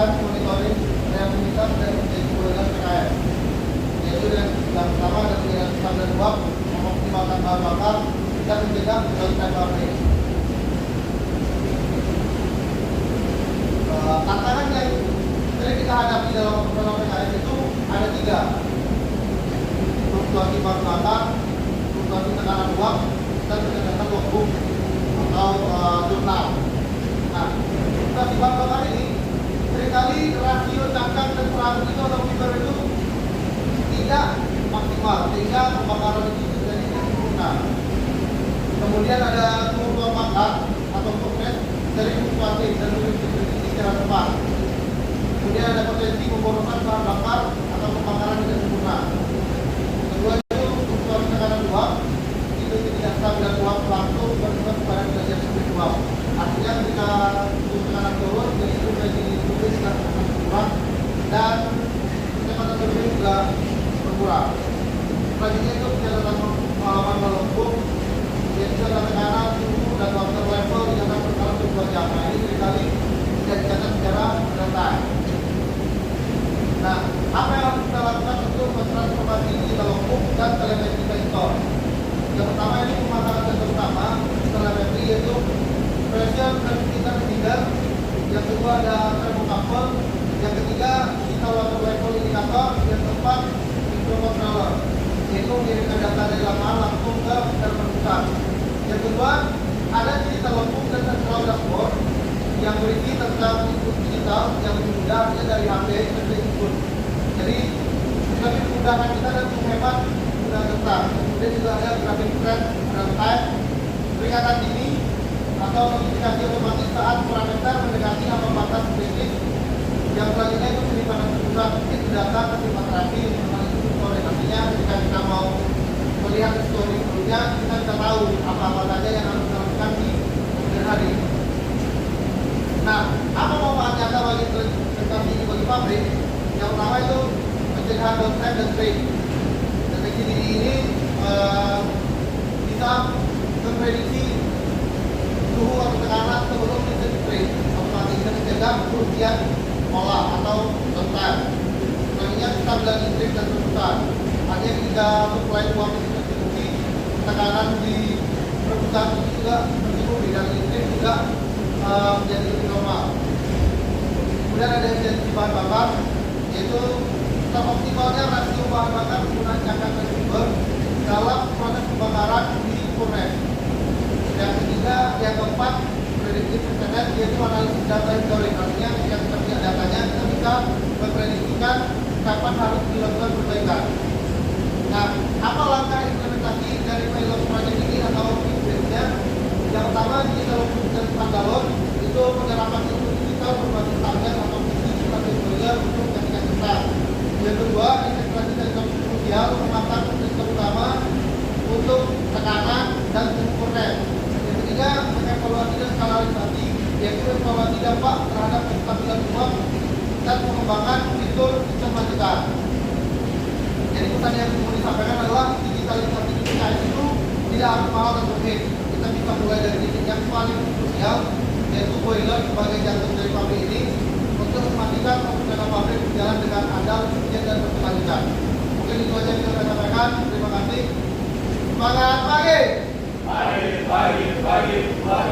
melakukan monitoring rehabilitas dan pengurangan PKM, yaitu yang pertama adalah pengendalian standar uap, mengoptimalkan bahan bakar, dan mencegah kesulitan pabrik. Tantangan yang sering kita hadapi dalam program PKM itu ada 3: fluktuasi bahan bakar, fluktuasi tekanan uap, dan ketegangan logbook atau jurnal. Nah, fluktuasi bahan bakar ini seringkali rasio cangkang dan perahu itu atau fiber itu tidak maksimal sehingga pembakaran itu terjadi sempurna. Kemudian ada turun bakar atau progres dari fluktuatif dan berhenti secara cepat. Kemudian ada potensi pemborosan bahan bakar atau pembakaran tidak sempurna. Kedua itu fluktuasi tekanan uap, itu ketidakstabilan uap langsung berimbas pada derajat suhu uap. Artinya ketika tekanan turun, jadi itu menjadi tulis dan berkurang dan kecepatan turbin juga berkurang. Selanjutnya itu penyelesaian pengalaman melempung, yaitu ada tekanan, suhu, dan water level di atas dalam 2 jam. Nah, ini seringkali tidak dicatat secara real. Nah, apa yang harus kita lakukan untuk mentransformasi digital logbook dan telemetri sensor? Yang pertama ini pemasangan sensor utama telemetri, yaitu pressure transmitter feeder. Yang kedua ada thermocouple. Yang ketiga digital water level indikator. Yang keempat microcontroller, yaitu mengirimkan data dari lapangan langsung ke server pusat. Yang kedua ada digital logbook dan central dashboard yang berisi tentang input digital yang lebih mudah dari HP ke input. Jadi lebih memudahkan kita dan menghemat penggunaan data. Kemudian juga ada grafik trend real time, peringatan dini atau notifikasi otomatis saat parameter mendekati ambang batas kritis. Yang selanjutnya itu penyimpanan terpusat itu data ke tempat terakhir informasi storage. Artinya ketika kita mau melihat story sebelumnya, kita bisa tahu apa-apa saja yang harus kita lakukan di kemudian hari. Nah, apa manfaat nyata bagi investasi ini bagi pabrik? Yang pertama itu pencegahan downtime dan trade. Deteksi dini ini bisa memprediksi suhu atau tekanan sebelum terjadi trade. Otomatis bisa mencegah kerugian olah atau downtime. Selanjutnya kestabilan listrik dan perputaran. Artinya ketika supply uang itu tercukupi, tekanan di perputaran itu juga tercukupi dan listrik juga menjadi lebih normal. Kemudian ada efisiensi bahan bakar, yaitu teroptimalnya rasio bahan bakar penggunaan cangkang dan fiber dalam proses pembakaran di furnace. Yang ketiga, yang keempat, predictive maintenance, yaitu analisis data historik. Artinya ketika kita punya datanya, kita bisa memprediksikan kapan harus dilakukan perbaikan. Nah, apa langkah implementasi dari pilot project ini atau feedbacknya? Yang pertama, digital logbook dan standalone itu penerapan ilmu digital berbasis target atau visi sebagai spoiler untuk jaringan besar. Yang kedua, integrasi sensor krusial mematang sensor utama untuk tekanan dan furnace. Yang ketiga, mengevaluasi dan skalarisasi, yaitu evaluasi dampak terhadap kestabilan uap dan pengembangan fitur sistem lanjutan. Jadi pesan yang mau disampaikan adalah digitalisasi di PKM itu tidak harus mahal dan rumit. Kita bisa mulai dari titik yang paling krusial, yaitu boiler sebagai jantung dari pabrik ini, untuk memastikan operasional pabrik berjalan dengan andal, efisien, dan berkelanjutan. Mungkin itu saja yang bisa saya sampaikan. Terima kasih. Semangat pagi! Pagi.